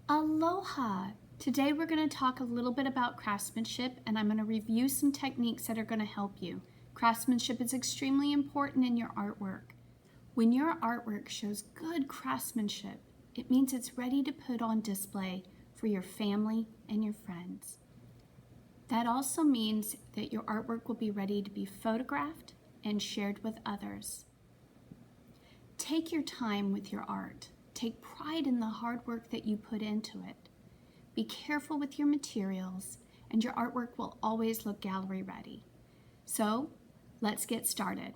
Aloha! Today we're going to talk a little bit about craftsmanship, and I'm going to review some techniques that are going to help you. Craftsmanship is extremely important in your artwork. When your artwork shows good craftsmanship, it means it's ready to put on display for your family and your friends. That also means that your artwork will be ready to be photographed and shared with others. Take your time with your art. Take pride in the hard work that you put into it. Be careful with your materials, and your artwork will always look gallery ready. So, let's get started.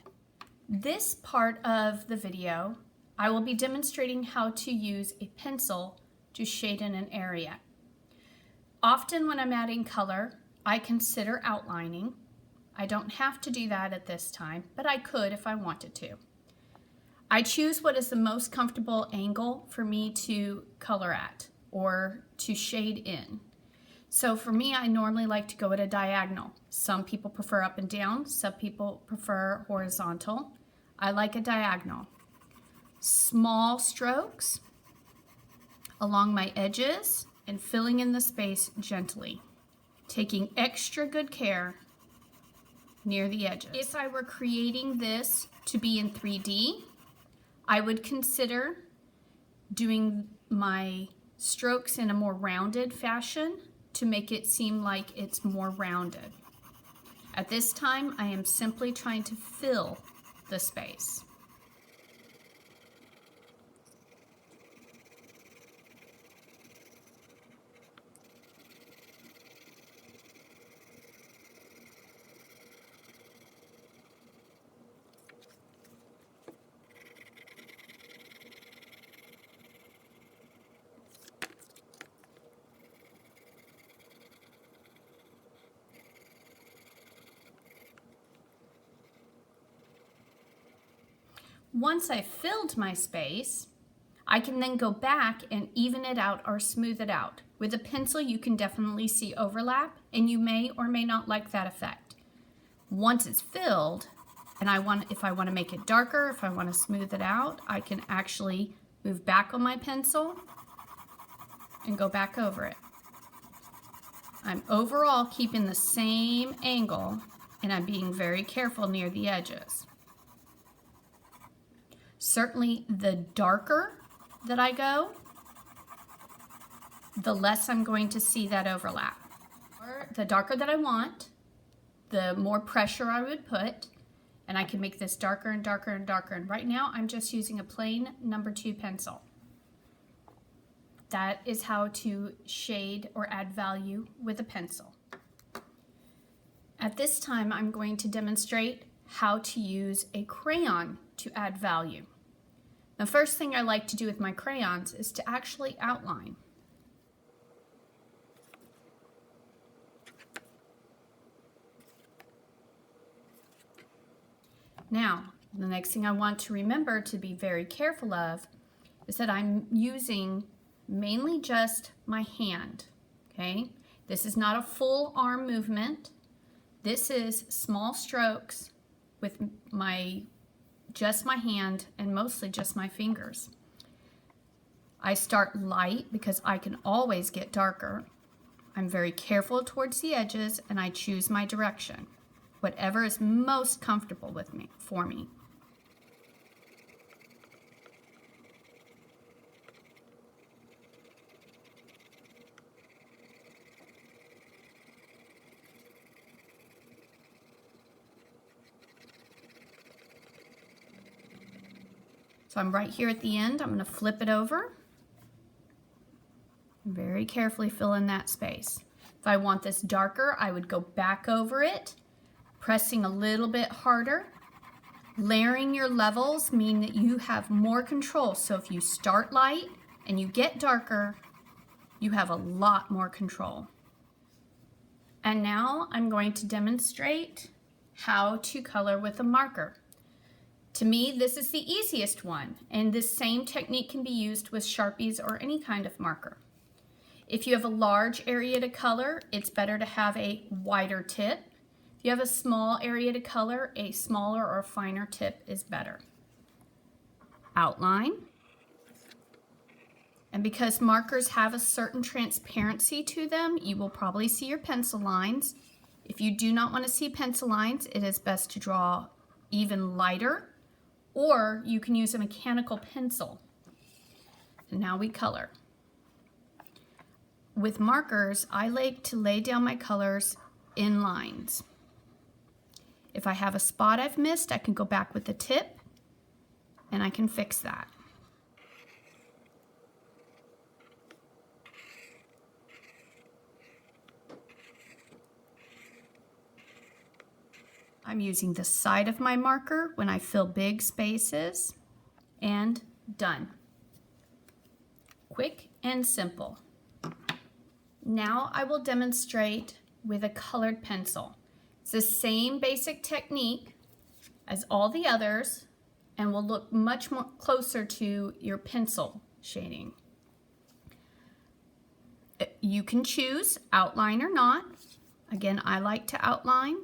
This part of the video, I will be demonstrating how to use a pencil to shade in an area. Often when I'm adding color, I consider outlining. I don't have to do that at this time, but I could if I wanted to. I choose what is the most comfortable angle for me to color at or to shade in. So for me, I normally like to go at a diagonal. Some people prefer up and down, some people prefer horizontal. I like a diagonal. Small strokes along my edges and filling in the space gently, taking extra good care near the edges. If I were creating this to be in 3D, I would consider doing my strokes in a more rounded fashion to make it seem like it's more rounded. At this time, I am simply trying to fill the space. Once I've filled my space, I can then go back and even it out or smooth it out. With a pencil, you can definitely see overlap, and you may or may not like that effect. Once it's filled, and if I want to make it darker, if I want to smooth it out, I can actually move back on my pencil and go back over it. I'm overall keeping the same angle, and I'm being very careful near the edges. Certainly, the darker that I go, the less I'm going to see that overlap. The darker that I want, the more pressure I would put, and I can make this darker and darker and darker. And right now, I'm just using a plain number 2 pencil. That is how to shade or add value with a pencil. At this time, I'm going to demonstrate how to use a crayon to add value. The first thing I like to do with my crayons is to actually outline. Now, the next thing I want to remember to be very careful of is that I'm using mainly just my hand, okay? This is not a full arm movement. This is small strokes with just my hand and mostly just my fingers. I start light because I can always get darker. I'm very careful towards the edges, and I choose my direction, whatever is most comfortable for me. So I'm right here at the end. I'm going to flip it over. Very carefully fill in that space. If I want this darker, I would go back over it, pressing a little bit harder. Layering your levels mean that you have more control. So if you start light and you get darker, you have a lot more control. And now I'm going to demonstrate how to color with a marker. To me, this is the easiest one, and this same technique can be used with Sharpies or any kind of marker. If you have a large area to color, it's better to have a wider tip. If you have a small area to color, a smaller or finer tip is better. Outline. And because markers have a certain transparency to them, you will probably see your pencil lines. If you do not want to see pencil lines, it is best to draw even lighter, or you can use a mechanical pencil. And now we color. With markers, I like to lay down my colors in lines. If I have a spot I've missed, I can go back with the tip and I can fix that. I'm using the side of my marker when I fill big spaces, and done. Quick and simple. Now I will demonstrate with a colored pencil. It's the same basic technique as all the others and will look much more closer to your pencil shading. You can choose outline or not. Again, I like to outline.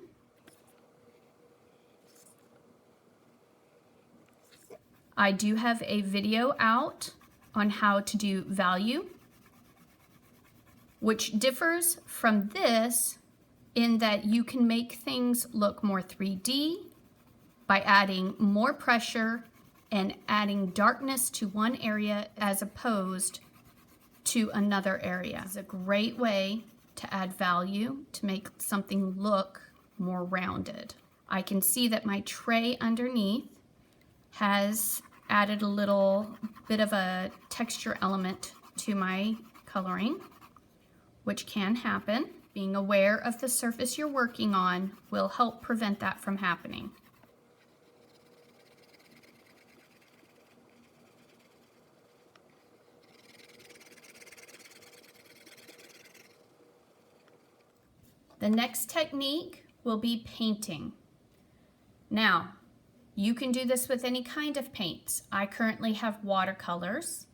I do have a video out on how to do value, which differs from this in that you can make things look more 3D by adding more pressure and adding darkness to one area as opposed to another area. It's a great way to add value to make something look more rounded. I can see that my tray underneath has added a little bit of a texture element to my coloring, which can happen. Being aware of the surface you're working on will help prevent that from happening. The next technique will be painting. Now, you can do this with any kind of paints. I currently have watercolors,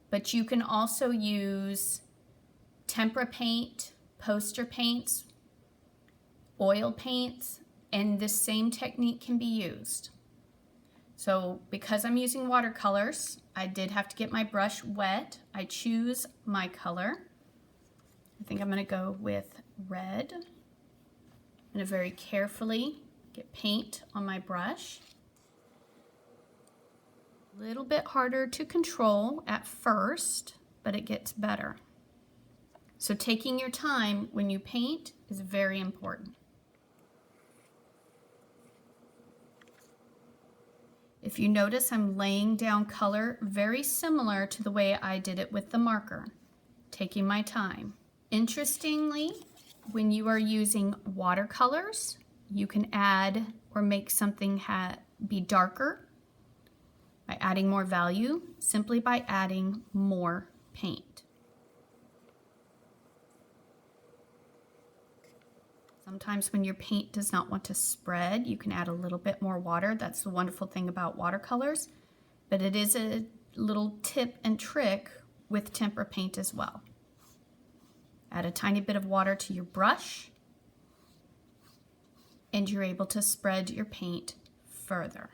but you can also use tempera paint, poster paints, oil paints, and this same technique can be used. So because I'm using watercolors, I did have to get my brush wet. I choose my color. I think I'm going to go with red. I'm going to very carefully get paint on my brush. A little bit harder to control at first, but it gets better. So taking your time when you paint is very important. If you notice, I'm laying down color very similar to the way I did it with the marker, taking my time. Interestingly, when you are using watercolors, you can add or make something be darker by adding more value, simply by adding more paint. Sometimes when your paint does not want to spread, you can add a little bit more water. That's the wonderful thing about watercolors, but it is a little tip and trick with tempera paint as well. Add a tiny bit of water to your brush, and you're able to spread your paint further.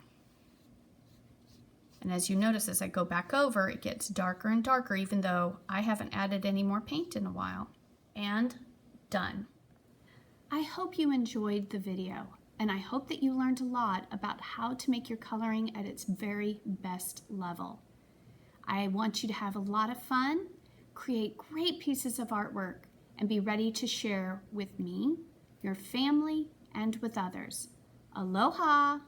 And as you notice, as I go back over, it gets darker and darker, even though I haven't added any more paint in a while. And done. I hope you enjoyed the video, and I hope that you learned a lot about how to make your coloring at its very best level. I want you to have a lot of fun, create great pieces of artwork, and be ready to share with me, your family, and with others. Aloha!